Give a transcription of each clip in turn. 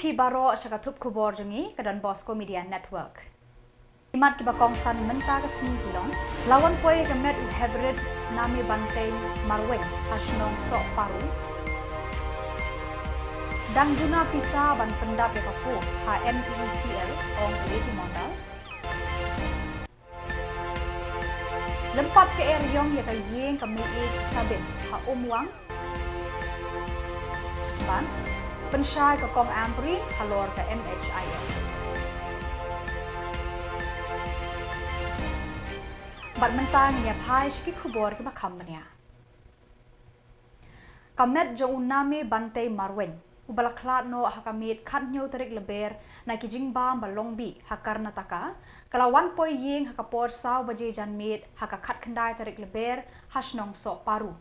hi baro syakatup Khuborjylla ke donbosco media network. Imat ki bakong san menta ke sini Shillong, lawan poi ke met hybrid nami bantai marweng asnong sok paru. Dang juna pisa ban pendap ya kapus ha NEHU ong leti modal. Lempat ke eryong ya ka yeng ka miik sabin ha umwang. Ban pensyai ke kong ampri halor ke NHIS. Bat mentang ya pai shiki Khubor ke bakam banya. Kamet jo unami bantai marweng. Ubalaklat no hakamit kat nyo terik LBER na kijingbang balongbi hakar NAKA kalawan poi ying hakapor saw baje janmit hakakat kendai terik LBER hasnong sok paru.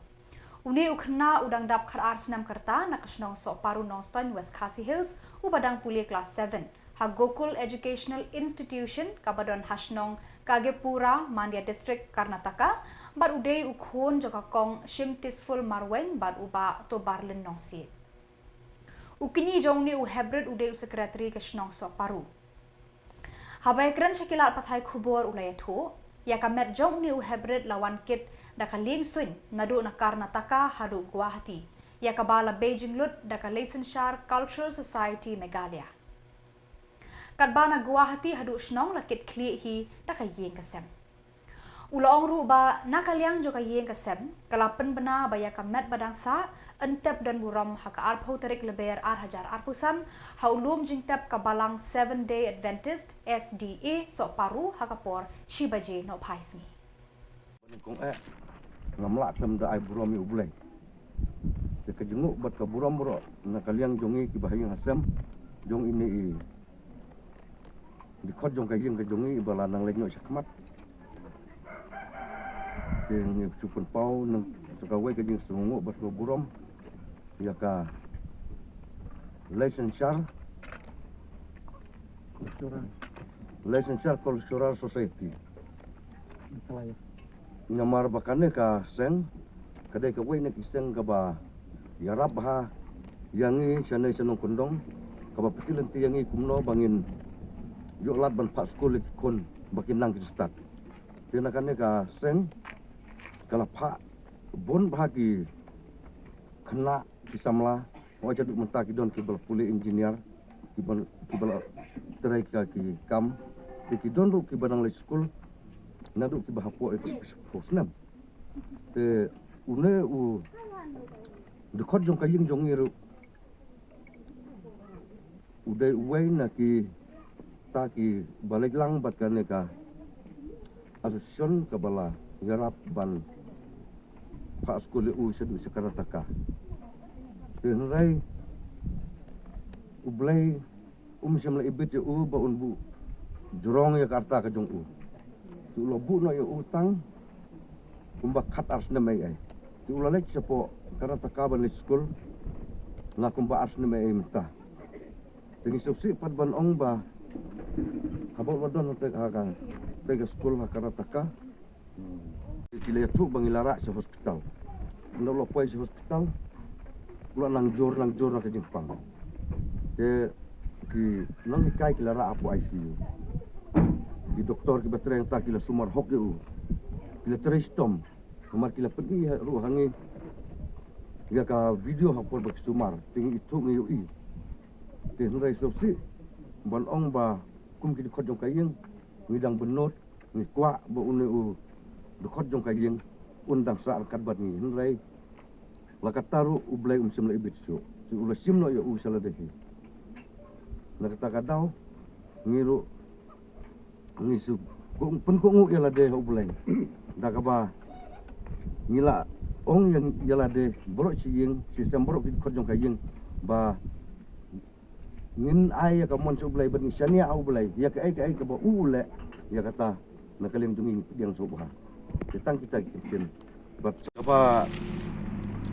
Uni ukna udang dap khat arsenam kerta na kasnong sok paru noston West Khasi Hills ubadang puli kelas 7 ha Gokul Educational Institution kabadon hasnong Kagepura Mandia District Karnataka bar udei ukhon joka kong shimtisful marweng bar uba to barlen nongsi. Ukini jong ni hybrid ude sekretari ke Shillong sok paru. Habai keren syakilat pathai Khubor ulayathu, ya kamet jong ni hybrid lawan kit dakaling swing nadu na Karnataka hadu Guwahati, ya kabala Beijing lut daka Licensure Cultural Society Meghalaya. Kadbana Guwahati hadu Shillong lakit kli hi daka yeng kasem. Ulaong ruba nakaliang joka yeng kasem, kalapen bena baya kamet badangsa, entep dan buram haka arpau terik LBER hajar arpusan, haulum jingtep kabalang 7-day Adventist SDA sok paru hakapor shibaje no paismi. Kong ngamlak tem da ai buram yu bulai. Te kejenguk bat ka buram bro nakaliang jongi ki bahayang asam jong ini i. Di khot jong kayeng ke jongi balanang lenyo sakmat. Yang cupun pau nang sekawai ke jing semunguk bat ka buram. Ya ka Licensure Cultural Society ngamar bakane ka seng kadai ka wei nak iseng ka ba yarap ha yangi sanai sanong kondong ka ba petilan ti yangi kumno bangin yo lat ban pak skul kon bakin nang kistat tina kane ka seng kala pak bon bahagi kena di Samla, wajah duk mentah kidon kibal puli engineer, kibal terai ki kam, kidon duk kibanang le school, naduk kibah hapo eksposnam. Une u dekot jong kaying jong iru, udai uway na ki taki balik lang bat kane ka asosyon kabala yarap ban pak school u sedu Karnataka. Henrai ublay samla ibit ya ba unbu jurong ya karta ka jong u tu lobu no ya utang kumba khat ars na mai ai tu lalek sepo Karnataka ban school na kumba ars na mai mta tingi susi pat ban ong ba habol wadon te hakang te school ha Karnataka kile tu bangilara se hospital ndolo poi se hospital pula nang jor na ke Jepang. Ke ki nang kai ki lara apu ICU. Di doktor ki batreng ta ki la sumar hok eu. Ki la trestom. Kumar ki la pedi ru hangi. Ya ka video hapor bak sumar tingi itu ngi ui. Te nurai sopsi ban ong ba kum ki khot jong kayeng ngidang benot ngi kwa ba une u khot jong kayeng undang sa kat bat ni nurai lakataru ublay samla ibit so si ula simno ya usala dehi nakata kadau ngiru ngisu penkungu yala de ublay dakaba ngila ong yang yala de borok ciyeng sistem borok kit khojong kayeng ba ngin ay ka mon ublay ban ngisania ublay ya ka ay ka ba ule ya kata nakaling tunging yang subha kitang kita kitin bab apa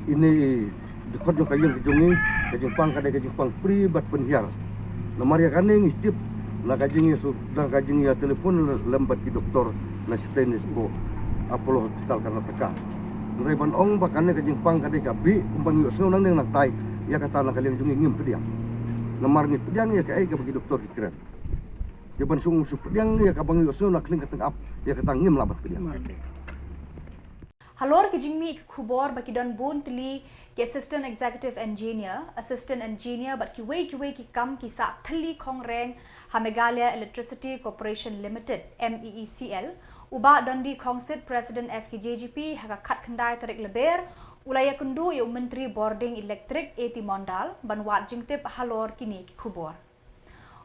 ini dekot jong kayeng kejungi kejengpang kadai kejengpang pri bat penhiar nomor ya kane ngistip na kajing sudah kajing ya telefon lembat ki doktor na stenis po Apollo Hospital Karnataka ngai ban ong bakane kejengpang kadai kabi kumpang yo senang nang tai ya kata na kalian jungi ngim pedia Namar ni pedang ya kai ka bagi doktor kira. Ya ban sung pedang ya ka bangi usno nak kling kateng ap ya katangim labat pedang. Halor ki jingmi Khubor baki don bun tili ki assistant executive engineer but ki wei ki kam ki sa thali khong reng ha Meghalaya Electricity Corporation Limited MEECL uba dondi khong sit president FKJGP ha khat khandai tarik LBER ulaya kundu yo menteri boarding electric eti mondal banwat jingtip halor kini ki Khubor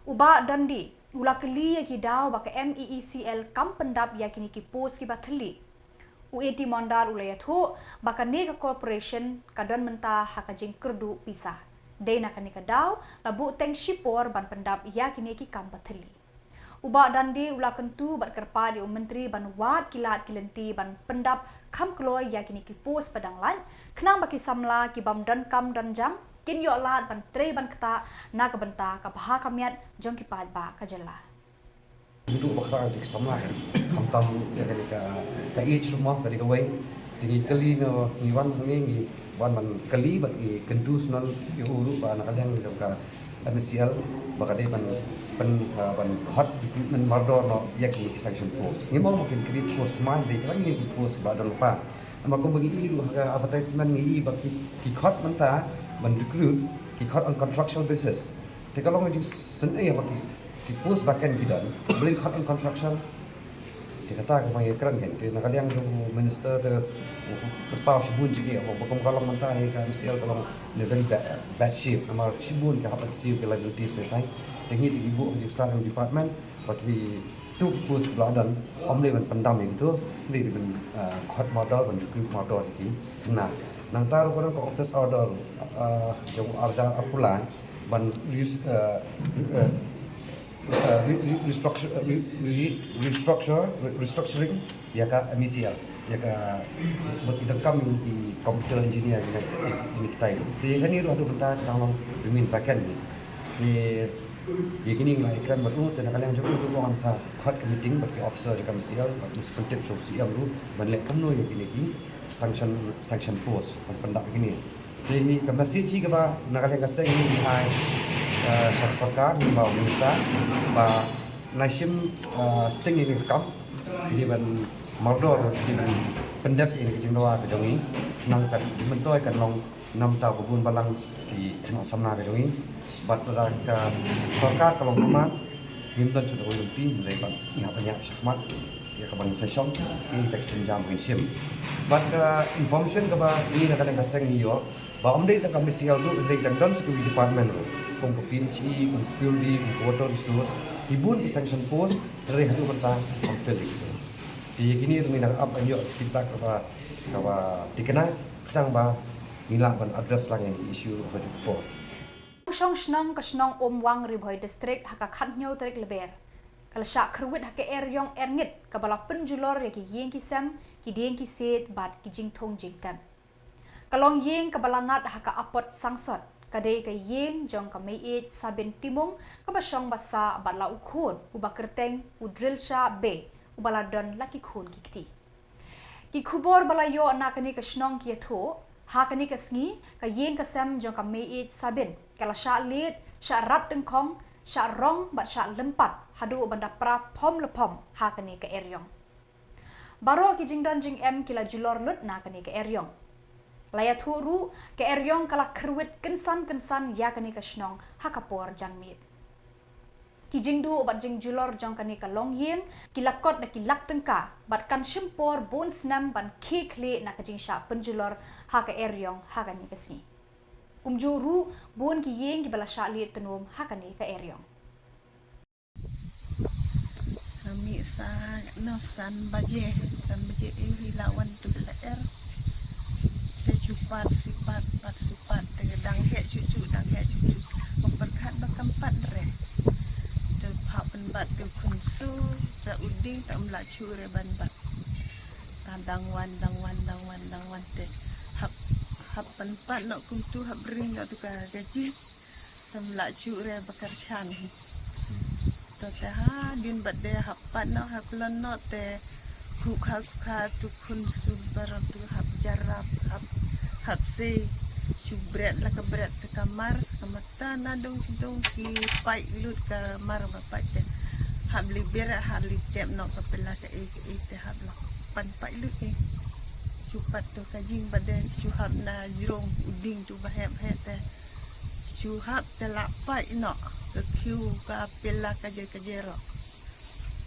uba dondi ulakli ya ki daw baka MEECL kam pendap ya kini ki pos ki bathli UET Mondal ulaya thu baka NEHU corporation kadon menta hakajing kerdu pisah. Dena kani kadaw labu teng shipor ban pendap ya kini ki kampathli. Uba dandi ula kentu bat kerpa di menteri ban wat kilat kilenti ban pendap kam kloy ya kini ki pos padang lan kenang baki Samla ki bam dan kam dan jang kin yo lat ban tre ban kata na ka benta ka baha kamiat jong ki pad ba ka Jylla. Duduk bakra di Samla hamtam ya ka each rumah dari kawai tinggi kali no niwan ngi wan man kali bagi kendus non yu uru ba nak yang ka MCL bakade ban hot equipment mardor no yaki section post ni mau mungkin create post mai de kan ni post ba dan lupa ama ko bagi iru advertisement ngi bagi ki hot menta ban recruit ki hot on construction basis te kalau ngi sen ya bagi ki post bakan bidan beli hot on construction dikata ko may kran kan te nakaliang yung minister de pa shibun jigi o bakom kalong manta he ka MCL kalong le very bad shape amar shibun ka hapat siu ke liabilities ne tai tengi di ibu di starting department but we tu post bladan omle ban pandam itu ni ben khot model ban recruit model iki na nang taru ko office order yung arja apula ban restructuring ya ka MECL ya ka berkam di computer engineer ini kita itu kan ini ada bentar dalam remain vacant ni di kini ngai kan baru tenaga yang cukup untuk orang sa hot meeting bagi officer di MECL bagi seperti sosial lu banlek kamno yang ini sanction post pendak ini jadi kemasi ci ka naga yang kaseng ini hai sarkar di bawah minister ba nasim sting ini kam di ban mardor di ban pendap ini jingwa ke jongi nang kan mentoi kan long 6 tahun kebun balang di Samla ke jongi bat ka sarkar kalong rumah himdan sudah ulti rebat ya banyak syahmat ya ka bang sesong ini teksen jam sim bat ka information ka ba ini nak kan kaseng iyo ba omdei ta kami sial tu ndai dan dan security department kung PNC, kung building, kung water resource, ibun di sanction post dari hadu bentang fulfill itu. Di kini mina up and your feedback apa dikena kadang ba nila ban address lang yang issue apa itu. Shong snong kasnong omwang ribhoi district haka khatnyo tarik LBER. Kala sha khruwit haka eryong erngit kabala penjulor yaki yeng ki sam ki deng ki set bat ki jingthong jingtam. Kalong yeng kabalangat haka apot sangsot kadai ka yeng jong ka may it sabin timong kabasyong basa batla ukhon uba kerteng udril sha be ubaladon laki khon kikti ki Khubor balayo nakani ka snong ki tho hakani ka sngi ka yeng ka sam jong ka may it sabin kala sha lit sha rat teng khong sha rong bat sha lempat hadu banda pra phom lepom hakani ka eryong baro ki jingdon jing em kila julor lut nakani ka eryong layat huru ke eryong kala kerwit kensan ya kani ka snong hakapor jangmit ki jingdu obat jing julor jong kani ka longyeng kilakot na kilak tengka bat kan shimpor bon snam ban kekle na ka jing sha penjulor ha ka eryong ha kani ka sni umjuru bon ki yeng ki bala sha li tenum ha kani ka eryong kami sa no san baje ilawan tu LBER Cepat tegedang he cucu memperkat bakampat re terhap penbat ke kunsu sauding tak melacu re banbat tandang wan te hap penpat nak kuntu hap ring nak tukar gaji tak melacu re bakar chan to te ha din bat de hap pat nak hap lonot te kukha tu kunsu barang tu hap jarap hap se berat lah ke berat ke kamar kamata nadong sidong ki pai lut kamar bapak te habli berat habli tiap nok kepala ke te habla pan pai lut ni cupat tu kajing badan cuhab na jurong uding tu bahap te cuhab telak pai nok ke kiu ka pela kaje-kajero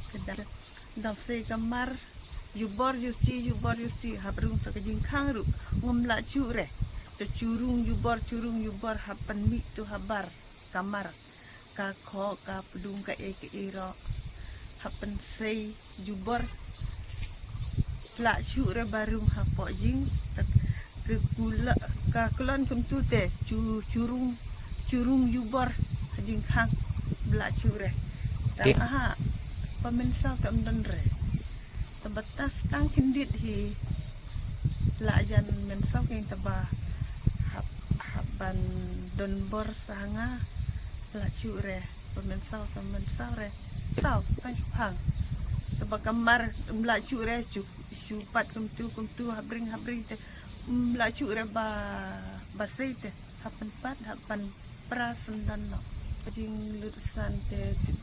kedang dang se kamar jubor yusi habrung sa kajing kangru ngomla cure tu curung jubor hapan mi tu habar kamar ka kho ka pedung ka iro hapan sei jubor la cure barung hapo jing ke kula ka kulon kum tu te curung jubor kajing kang bla cure dan aha pemensa ka mdonre sebatas tang kindit hi lajan mensau yang teba haban donbor sanga la cure pemensau re tau kan hang sebab kamar la cure cupat kumtu habring te la cure ba seite hapan pat hapan prasen dan no jing lutusan te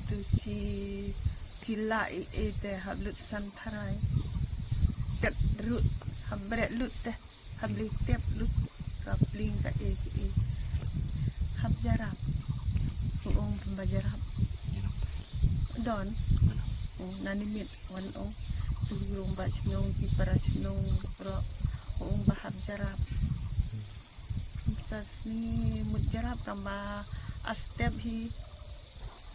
tu Jylla te hablut santarai kat rut habret lut teh habli tep lut kapling ka hab jarap ong pembajarap don nani mit wan ong turung ba chnong ki para chnong pro ong bahab jarap tas ni mut jarap kamba astep hi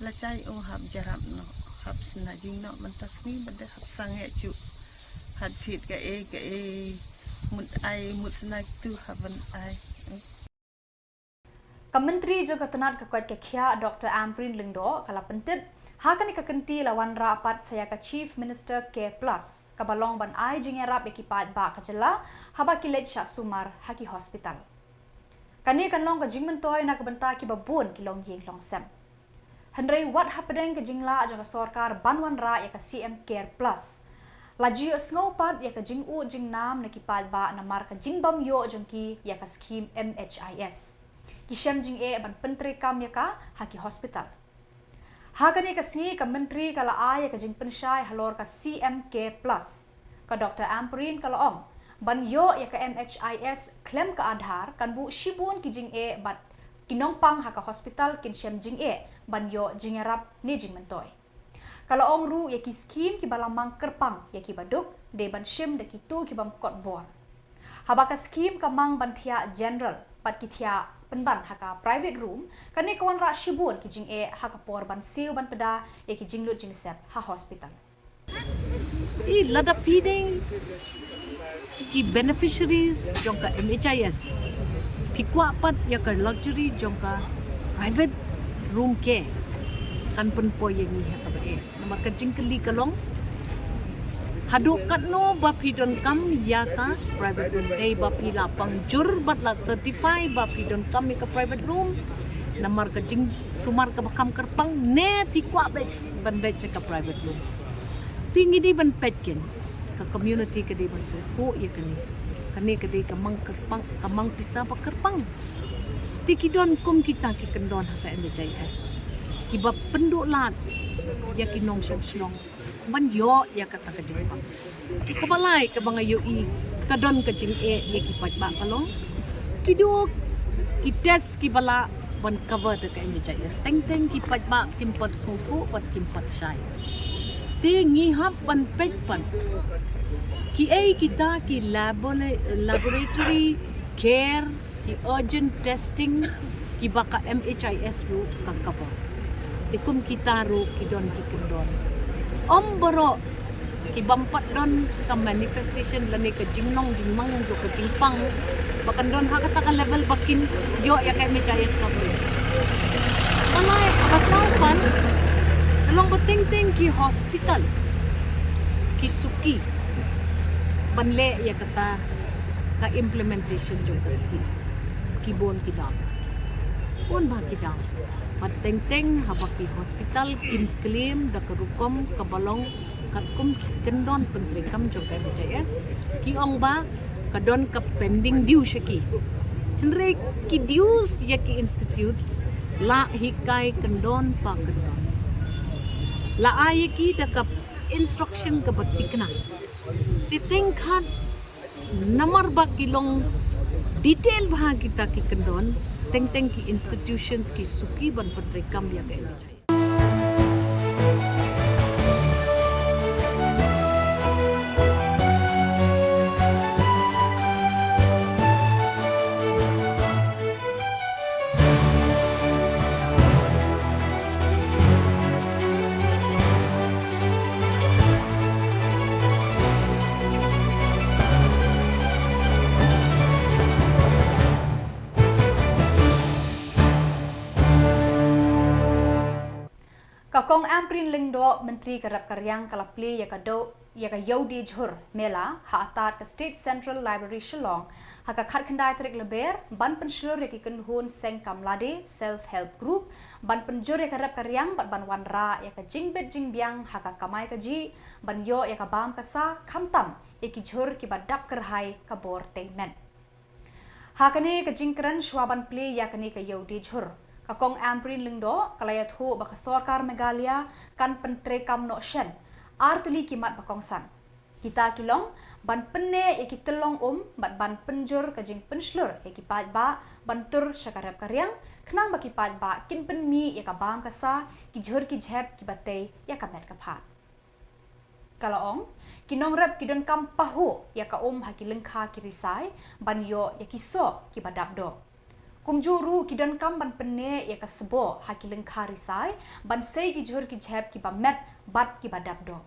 lacai ong hab jarap no hab sna jing no mantas ni bade hab sange cu had fit ke mut ai mut sna tu haban ai Kementeri juga tenat kekuat kekia Dr. Amprin Lingdo kala pentit hakan ikakenti lawan rapat saya ke Chief Minister K+ kabalong ban ai jingerap ekipat ba ke Jylla haba kilet syak sumar haki hospital. Kani kan long ke jingmentoy nak benta ki babun ki long yeng long sem. Hendrai wat hapedeng ke Jylla jang sorkar banwan ra ya ke CM Care Plus. Laju snowpad ya ke jingu jingnam nekipat ba namar ke jingbam yo jongki ya ke skim NHIS. Kisem jing ban penteri kam ya ka haki hospital. Hagani ka singi ka menteri kala ay ka jing pensyai halor ka CMK Plus. Ka Dr. Amprin kala om ban yo ya ka NHIS klaim ka adhar kan bu shibun ki jing bat kinongpang haka hospital kin syem jing ban yo jingerap ni jing mentoy. Kala om ru ya ki skim ki balamang kerpang ya ki baduk de ban syem de ki tu ki bam Khubor. Habaka skim ka mang ban thia general pat ki thia penban haka private room kani kawan ra shibun ki jing haka por ban siu ban pada e ki jinglut jing sep ha hospital lada feeding ki beneficiaries jongka NHIS ki kwa pat ya ka luxury jongka private room care kan pen po yang ni haka ba nama ka jingkeli kalong haduk kat no bapi don kam ya ka private room day bapi lapang jur bat la certify bapi don kam ka private room namar ka jing sumar ka bakam kerpang ne ti kwa bet bandai ka private room tinggi di ban petken ka community ka di ban suku ya kani ka di kamang kerpang kamang pisa pa kerpang tiki don kum kita ki kendon ha NHIS ki bab penduk lat ya ki nong song ban yo ya kata ka jing ka balai ka banga yo ka don ka jing ya ki pat ba kalong ki do ki test ki bala ban cover de ka NHIS teng ki pat ba kim pat songko pat kim pat shai ti ngi hap ban pet pan ki kita ki laboratory care ki urgent testing ki baka NHIS ru ka cover tikum kita ru ki don ki kendon om boro ki bampat don ka manifestation lani ke jingnong jingmang jo ke jingpang bakan don hakata ka level bakin yo ya ka NHIS coverage malai abasapan along ting ki hospital ki suki banle ya kata ka implementation jo ka ski ki bon ki dam on ba ki dam pateng habaki hospital kim claim da karukom kabalong katkum kendon pentrikam jo ka NHIS ki ong ba kadon ka pending due shaki Henry kidius ya ki institute la hikai kendon pa kendon. La ayaki takap instruction ke batikna. Titingkat nomor bakilong detail bah kita ki kendon teng ki institutions ki suki ban penrekam ya ke NHI. Kakong Amprin Lingdo Menteri Kerap Karyang Kalapli Yaka Yodi Jhur Mela Haatat ke State Central Library Shillong Haka Khat Khandai Tarik LBER Ban Pensyur Yaki Kenhun Seng Kamlade Self Help Group Ban Penjur Yaka Kerap Karyang Bat Ban Wanra Yaka Jingbit Jingbiang Haka Kamai Kaji Ban Yo Yaka Bam Kasa Kamtam Yaki Jhur Ki Badap Kerhai Kabor Teimen Hakane Ka Jingkran Shwaban Pli Yakani Ka Yodi Jhur Kakong Amprin Lingdo kalayat ho baka sorkar Meghalaya kan pentrekam no shen artli kimat bakongsan. Kita kilong ban penne yaki telong bat ban penjur kajing penslur yaki ba bantur syakarap karyang kenang baki ba kin penmi yaka bang kasa ki jhur ki jhep ki batei yaka met kaphat. Kalaong kinong rep kidon kam paho yaka haki lengkha ki risai ban yo yaki so ki badabdo. Kumjuru kidan kam ban penne ya kasbo haki lengkha risai ban sei ki jhur ki jhep ki ba met bat ki badabdo.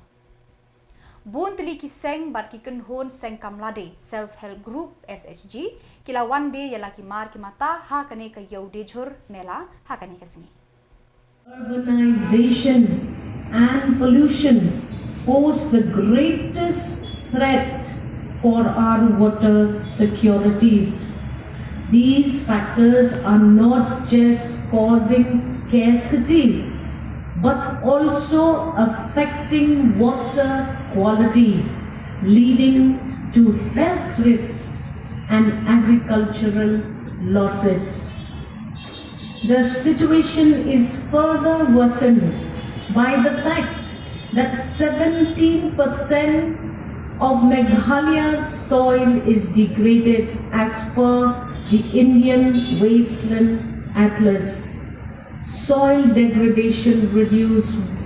Bun tili ki seng bat ki kenhon seng kamlade self help group SHG kila one day yala ki mar ki mata ha kane ka yaude jhur mela ha kane ka sini. Urbanization and pollution pose the greatest threat for our water securities. These factors are not just causing scarcity, but also affecting water quality, leading to health risks and agricultural losses. The situation is further worsened by the fact that 17% of Meghalaya's soil is degraded as per the Indian Wasteland Atlas. Soil degradation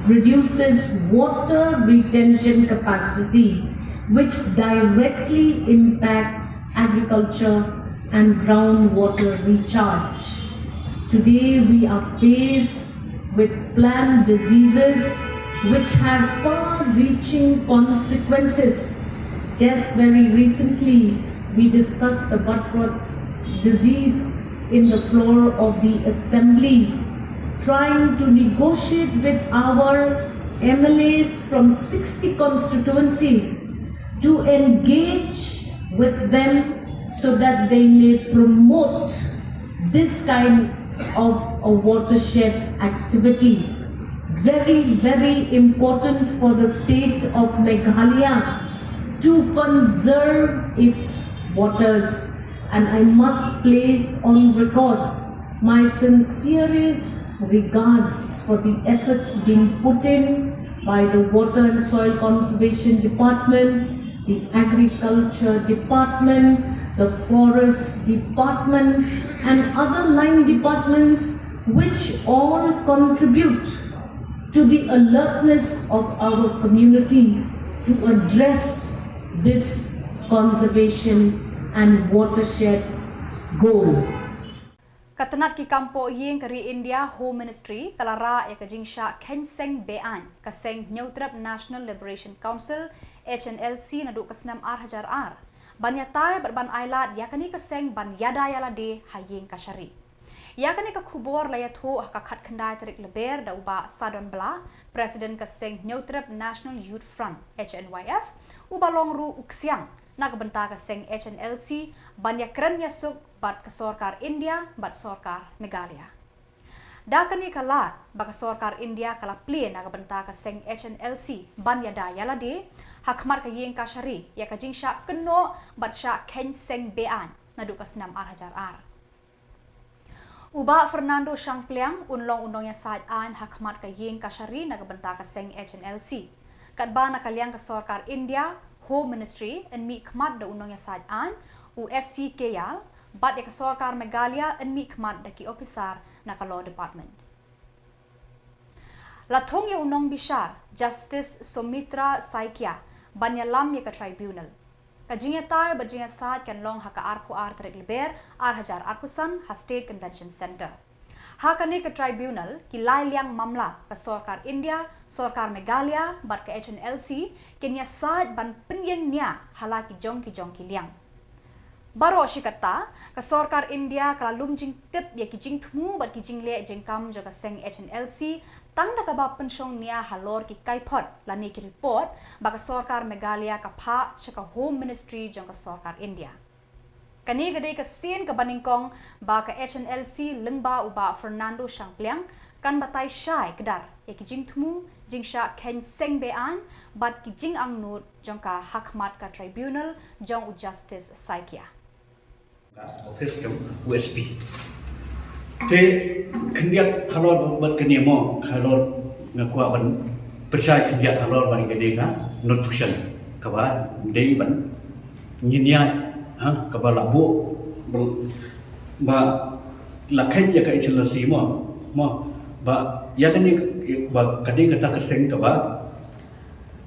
reduces water retention capacity, which directly impacts agriculture and groundwater recharge. Today we are faced with plant diseases which have far-reaching consequences. Just very recently, we discussed the buttress disease in the floor of the assembly, trying to negotiate with our MLAs from 60 constituencies to engage with them so that they may promote this kind of a watershed activity. Very, very important for the state of Meghalaya to conserve its waters. And I must place on record my sincerest regards for the efforts being put in by the Water and Soil Conservation Department, the Agriculture Department, the Forest Department, and other line departments which all contribute to the alertness of our community to address this conservation and watershed goal. Katanat ki kampo ying kari India Home Ministry kalara ya kajingsha kenseng bean kaseng Neutrap National Liberation Council HNLC nadu kasnam RHR banyatai berban ailat yakani kaseng ban yada yala de haying kashari. Yakani ka Khubor layatho ka khat khandai tarik LBER da uba sadon bla President kaseng Neutrap National Youth Front HNYF uba longru uksiang nakabenta kaseng HNLC banyakran yasuk bat ke sorkar India bat sorkar Meghalaya. Dakani kalat baka sorkar India kala pli nakabenta kaseng HNLC banyada yalade hakmar ka yeng kashari ya kajingsha keno bat sha kenseng bean nadu kasnam RHR. Uba Fernando Shangpliang unlong unongnya saat an hakmat ka yeng kasyari nagabenta ka seng HNLC. Kadba nakaliang ka Sarkar India Home Ministry en mi khmat da unongnya saat an USC Kayal bat ka Sarkar Meghalaya en mi khmat da ki officer na ka Law Department. Lathong ya unong bishar Justice Sumitra Saikia banyalam ya ka tribunal. Kajingnya tay bajingnya saat kan long haka arku tarik LBER hajar arkusan ha State Convention Center. Hakane ke tribunal ki lai liang mamla ka Sarkar India, Sarkar Meghalaya bat ke HNLC kenya saat ban penyeng nia hala ki jong ki liang. Baro shikata ka Sarkar India kala lum jing tip ya ki jing thmu bat ki jing le jing kam jo ka seng HNLC tang da ka ba pensyong nia halor ki kaipot lani ki report ba ka Sarkar Meghalaya ka pha shaka Home Ministry jong ka Sarkar India. Kani gade ka sin ka baningkong ba ka HNLC lengba uba Fernando Shangpliang kan batay syai kedar ya ki jing thmu jing sha ken seng bean bat ki jing ang nut jong ka hakmat ka tribunal jong u Justice Saikia. Office jong USP. Te kendiat halor bat kenia mo halor ngakwa ban percaya kendiat halor ban gede ka not fiction ka ba dei ban nyinya ha ka ba labu ba lakhen ya ka HLC mo ba ya kani ba kadi kata keseng ka ba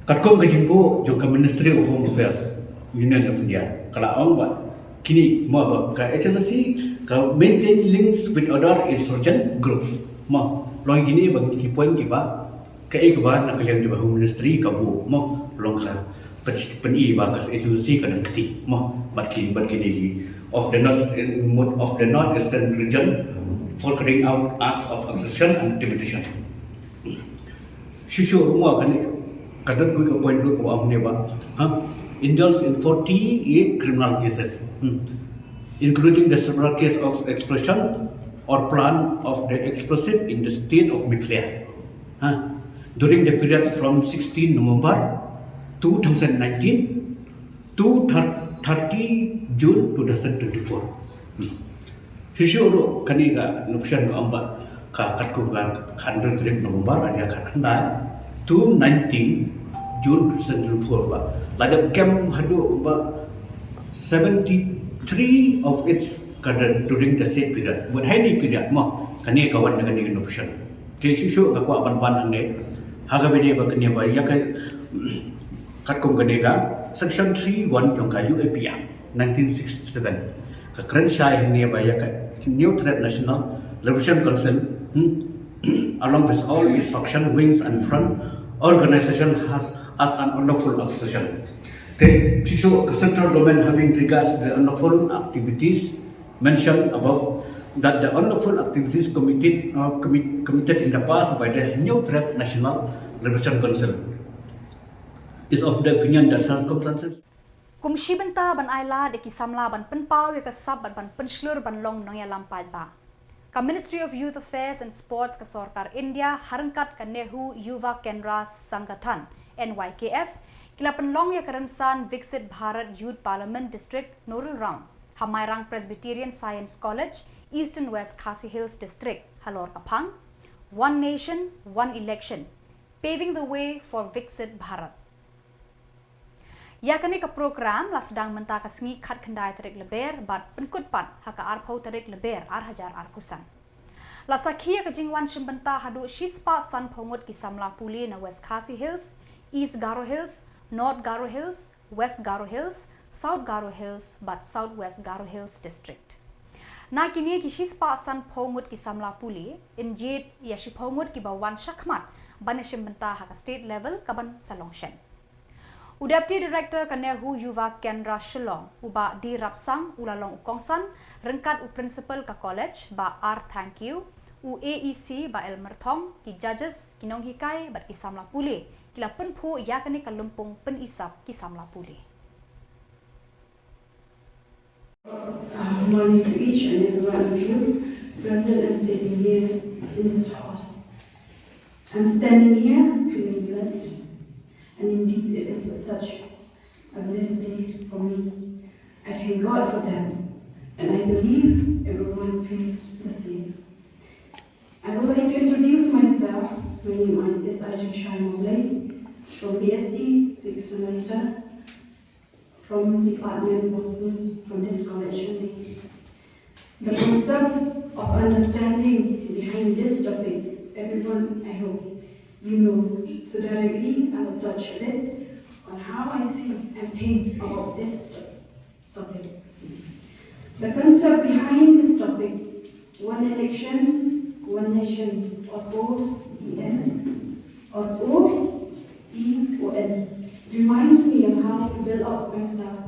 katkom ka jimbo jong ka Ministry of Home Affairs Union of India kala ong ba kini mo ba ka HLC ka maintain links with other insurgent groups mo long kini bang ki point ki ba ka ek ba na kalian juga Home Ministry ka bu mo long ka peni ba ka HLC ka dengti mo bat kini of the northeastern region for carrying out acts of aggression and intimidation shisho mo kan kadang ko point ko amne ba indulged in 48 criminal cases including the several case of explosion or plan of the explosive in the state of Meghalaya during the period from 16 November 2019 to 30 June 2024. Shisho kani ga nufshan ko amba ka katku ga 100 November ada kan to 19 June 2024 ba lada kem hadu ba 73 of its kada during the said period but highly period mo kani kawan dengan ni innovation te shisho ka ko ban ane haga bede ba kani ba ya ka katkum kani ga section 31 jong ka UAPR 1967 ka kran shai ni ba ya ka new threat national liberation council along with all its faction wings and front organization has as an unlawful association. The tissue central domain having regards to the unlawful activities mentioned above that the unlawful activities committed in the past by the new threat national liberation council is of the opinion that circumstances Kumshi benta ban aila de ki Samla ban penpau ya ka sab ban penslur ban long nong ya lampai ba. Ka Ministry of Youth Affairs and Sports ka Sarkar India harangkat ka NEHU Yuva Kendra Sangathan NYKS kila penlong ya kerensan Viksit Bharat Youth Parliament District Nurul Round Hamairang Presbyterian Science College Eastern West Khasi Hills District Halor Kapang One Nation One Election paving the way for Viksit Bharat. Yakani ka program la sedang menta ka sengi khat khandai tarik LBER bat penkutpat haka arpau tarik LBER hajar arkusan. La sakhia ka jingwan shimbenta hadu shispa san phongot ki Samla puli na West Khasi Hills, East Garo Hills, North Garo Hills, West Garo Hills, South Garo Hills but Southwest Garo Hills District. Na kini ki shispa san phongot ki Samla puli injit ya shi phongot ki bawan shakmat ban shimbenta haka state level kaban Salongshen. Deputy Director ka NEHU Yuva Kendra Shillong uba di Rapsang ulalong ukongsan rengkat u principal ka college ba thank you u AEC ba Elmerthong ki judges kinong hikai bat ki Samla puli kila penpho yakani ka lumpung penisap ki Samla puli. Good morning to each and every one of you present and sitting here in this hall. I'm standing here feeling blessed. And indeed, it is such a blessed day for me. I thank God for that. and I believe everyone feels the same. I would like to introduce myself. My name is Samla from BSc 6th semester from Department of Botany from this college only. The concept of understanding behind this topic, everyone, I hope you know. So directly, I will touch a bit on how I see and think about this topic. The concept behind this topic, one election, one nation, or OEN, or OEON, reminds me of how to build up myself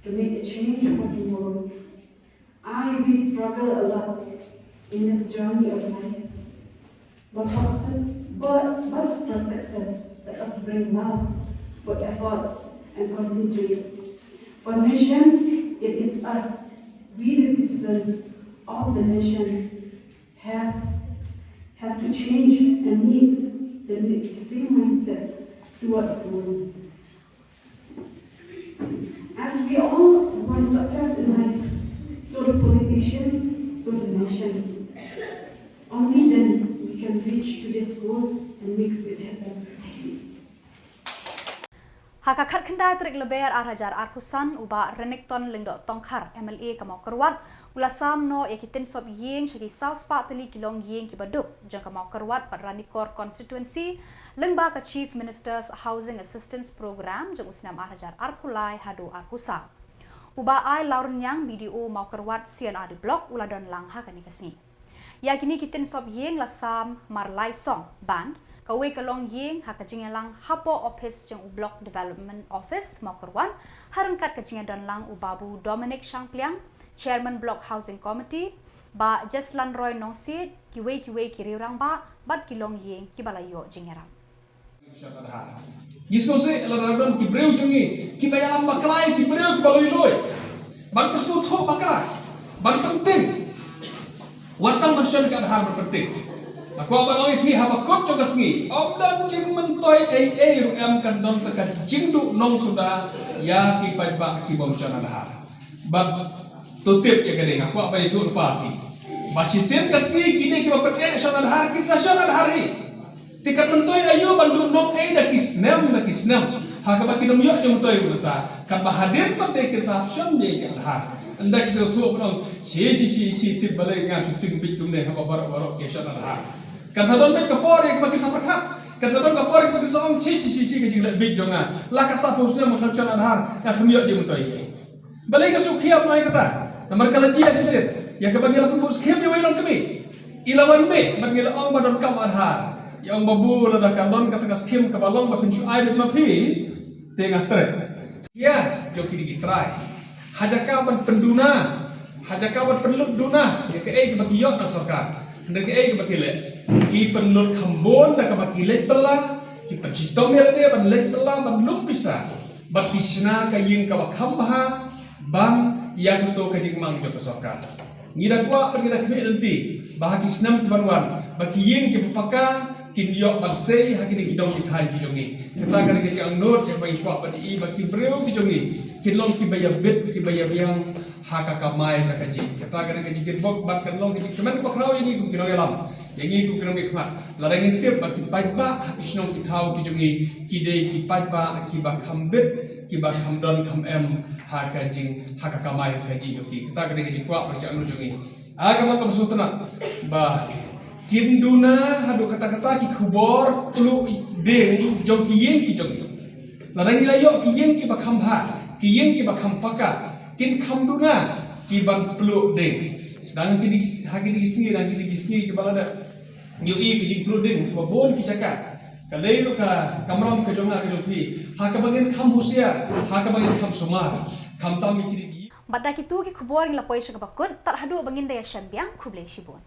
to make a change for tomorrow. We struggle a lot in this journey of life, but for success, let us bring love, put efforts, and concentrate. For nation, it is us, we the citizens of the nation, have to change and needs the same mindset towards goal. As we all want success in life, so the politicians, so the nations. Only then we can reach to this goal and make it happen. Hakakat kendai terik LBER arhajar arpusan uba renekton lengdok tongkar MLA kamau kerwat ulasam no yakitin sob yeng shagi South Partly kilong yeng kibaduk jang kamau kerwat Ranikor constituency lengba ka Chief Minister's Housing Assistance Program jang usnam arhajar arpulai hadu arpusa. Uba ai laurun yang BDO mau kerwat CNR di blok uladon lang hakani kasni. Ya kini kitin sob yeng lasam marlai song band kawe kalong yeng hakajingelang hapo office jeng block development office mau kerwan harangkat kajingan lang ubabu Dominic Shangpliang chairman block housing committee ba Jeslan Roy Nongsi kiwe kiri orang ba bat kilong yeng kibalayo jingeram. Gisko se eladon ki breu jungi ki bayalam baklai ki breu ki baloi loi bang pesu tho baklai bang penting watang masyarakat har berpenting aku abang oi pi haba kot juga sengi omdan jing mentoi ru em kan don tekan jingdu nong sudah ya ki pajba ki bangsa har bab tutip ya gede aku apa itu lupa pi basisen kasni kini ki bapak nasional har ki nasional hari tikat mentoi ayo bandu nong da kisnem haka baki nom yo jong toy buta kan bahadir pande kisah syam de kan har anda kisah tu pun si tip balai ngan cuting bit tumne haba barok ke syam har kan sadon me kapor ek baki sapakat kan sadon kapor ek baki song si ke jing bit jonga la kata posna mo syam har ya nom yo jong toy balai ka sukhiya mai kata nomor kala ji asiset ya ka bagi la pun bus khim yo ilon kami ilawan me bagi la ong badon kam har yang babu lada kalon kata kaskim kabalong makin cuai mit mapi tengah trek ya joki digitrai hajakawan penduna hajakawan penlut duna ya ke bagi yok nak sarkar hendak ke bagi le ki penlut Khubor nak bagi le belah ki pencitong ya dia ban le belah ban lup bisa bagi sna ka yin ka khambha bang yang to ka jingmang jok sarkar ngira kwa pengira kemi nanti bahagi senam kebaruan bagi yin ki pepaka kin yok bansei hakini kidong kitai kijongi kita kan ke jang not yang bai kwa padi baki breu kijongi kilong ki baya bit ki baya biang hakaka mai ka kaji kita kan ke jikit bok bat kan long ki kemen ko krau yang ku kirong elam yang ku kirong ikmat larang intip baki pajba hakisnong kitau kijongi kidei ki pajba ki bakhambit ki bakhamdon kham em hakajing hakaka mai kaji yoki kita kan ke jikwa perjang kijongi agama kesultanan bah Kinduna hadu kata-kata ki Khubor tulu deng jong ki yen ki jong larang ilayo ki yen ki bakhambha ki yen ki bakhampaka kin khamduna ki ban pelu deng dan ki hagi di sini dan ki di sini ki balada yo i ki jing pelu deng ko bon ki caka kalai lu ka kamram ka jonga ka jongpi ha ka bangin kham husia ha ka bangin kham sumar kham tam mi ki Badak itu ki Khubor ngila poisha ka bakun tar hadu bangin daya syambiang khuble shibun